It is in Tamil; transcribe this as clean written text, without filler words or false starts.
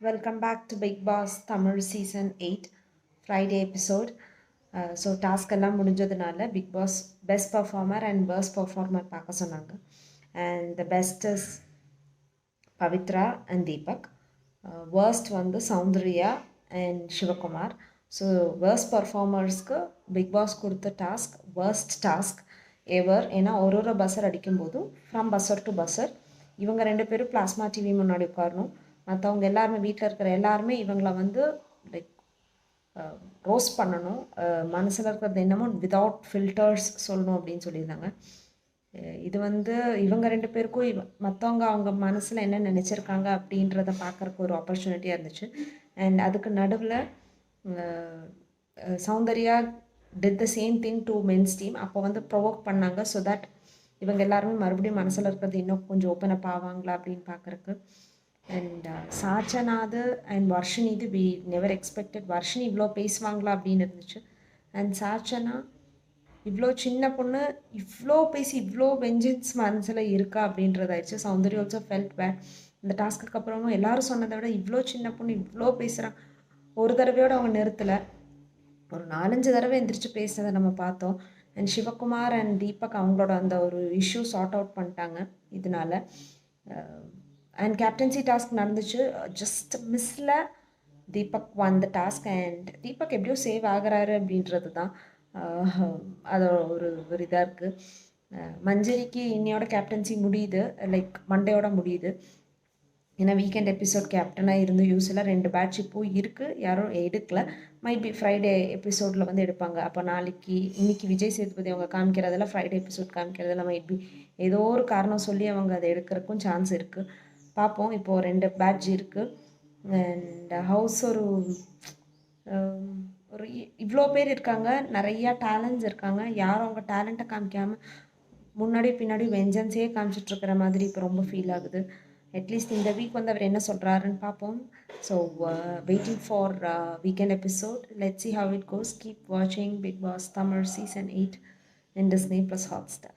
Welcome back to Big Boss Tamil Season 8 Friday episode. So task எல்லாம் முடிஞ்சதுனால Bigg Boss best performer and worst performer பார்க்க சொன்னாங்க. And the best is Pavithra and Deepak. Worst வந்து Soundarya and Sivakumar. So worst பர்ஃபார்மர்ஸ்க்கு பிக் பாஸ் கொடுத்த டாஸ்க் வேர்ஸ்ட் டாஸ்க் எவர். ஏன்னா ஒரு பஸ்ஸர் அடிக்கும்போதும் ஃப்ரம் பஸ்ஸர் டு பஸ்ஸர் இவங்க 2 பேரும் பிளாஸ்மா டிவி முன்னாடி உட்காரணும். மற்றவங்க எல்லாருமே வீட்டில் இருக்கிற எல்லாருமே இவங்களை வந்து லைக் ரோஸ்ட் பண்ணணும், மனசில் இருக்கிறது என்னமோ விதவுட் ஃபில்டர்ஸ் சொல்லணும் அப்படின்னு சொல்லியிருந்தாங்க. இது வந்து இவங்க 2 பேருக்கும் மற்றவங்க அவங்க மனசில் என்ன நினச்சிருக்காங்க அப்படின்றத பார்க்குறக்கு ஒரு ஆப்பர்ச்சுனிட்டியாக இருந்துச்சு. அண்ட் அதுக்கு நடுவில் Soundarya did the same thing to men's team. அப்போ வந்து ப்ரொவோக் பண்ணாங்க ஸோ தட் இவங்க எல்லாருமே மறுபடியும் மனசில் இருக்கிறது இன்னும் கொஞ்சம் ஓப்பன் அப் ஆவாங்களா அப்படின்னு பார்க்குறக்கு. அண்ட் சாச்சனாது அண்ட் வர்ஷினி இது வி நெவர் எக்ஸ்பெக்டட் வர்ஷினி இவ்வளோ பேசுவாங்களா அப்படின்னு இருந்துச்சு. அண்ட் சாச்சனா இவ்வளோ சின்ன பொண்ணு இவ்வளோ பேசி இவ்வளோ வெஞ்சன்ஸ் மனசில் இருக்கா அப்படின்றதாயிடுச்சு. Soundarya also felt bad. இந்த டாஸ்க்கு அப்புறமும் எல்லாரும் சொன்னதை விட இவ்வளோ சின்ன பொண்ணு இவ்வளோ பேசுகிறான். ஒரு தடவையோடு அவங்க நிறுத்தலை, ஒரு 4-5 தடவை எந்திரிச்சு பேசுனதை நம்ம பார்த்தோம். அண்ட் சிவகுமார் அண்ட் தீபக் அவங்களோட அந்த ஒரு இஷ்யூ சார்ட் அவுட் பண்ணிட்டாங்க இதனால. அண்ட் கேப்டன்சி டாஸ்க் நடந்துச்சு. ஜஸ்ட் மிஸ்ஸில் Deepak won the task. And Deepak எப்படியோ சேவ் ஆகிறாரு அப்படின்றது தான் அது ஒரு இதாக இருக்குது. மஞ்சரிக்கு இன்னையோட கேப்டன்சி முடியுது, லைக் மண்டேயோட முடியுது. ஏன்னா வீக்கெண்ட் எபிசோட் கேப்டனாக இருந்து யூஸில் 2 பேட்ச் இப்போது இருக்குது, யாரும் எடுக்கல. மைட் பி ஃப்ரைடே எபிசோடில் வந்து எடுப்பாங்க. அப்போ இன்னைக்கு விஜய் சேதுபதி அவங்க காமிக்கிறதெல்லாம் ஃப்ரைடே எபிசோட் காமிக்கிறதெல்லாம் மைட் பி ஏதோ ஒரு காரணம் சொல்லி அவங்க அதை எடுக்கிறதுக்கும் சான்ஸ் இருக்குது. பார்ப்போம். இப்போது 2 பேட்ச் இருக்குது. அண்ட் ஹவுஸ் ஒரு இவ்வளோ பேர் இருக்காங்க, நிறையா டேலண்ட்ஸ் இருக்காங்க. யாரும் அவங்க டேலண்ட்டை காமிக்காமல் முன்னாடி பின்னாடி வெஞ்சன்ஸே காமிச்சிட்ருக்கிற மாதிரி இப்போ ரொம்ப ஃபீல் ஆகுது. அட்லீஸ்ட் இந்த வீக் வந்து அவர் என்ன சொல்கிறாருன்னு பார்ப்போம். So waiting for weekend episode. Let's see how it goes. Keep watching Big Boss Tamil Season 8 in Disney+ Hotstar.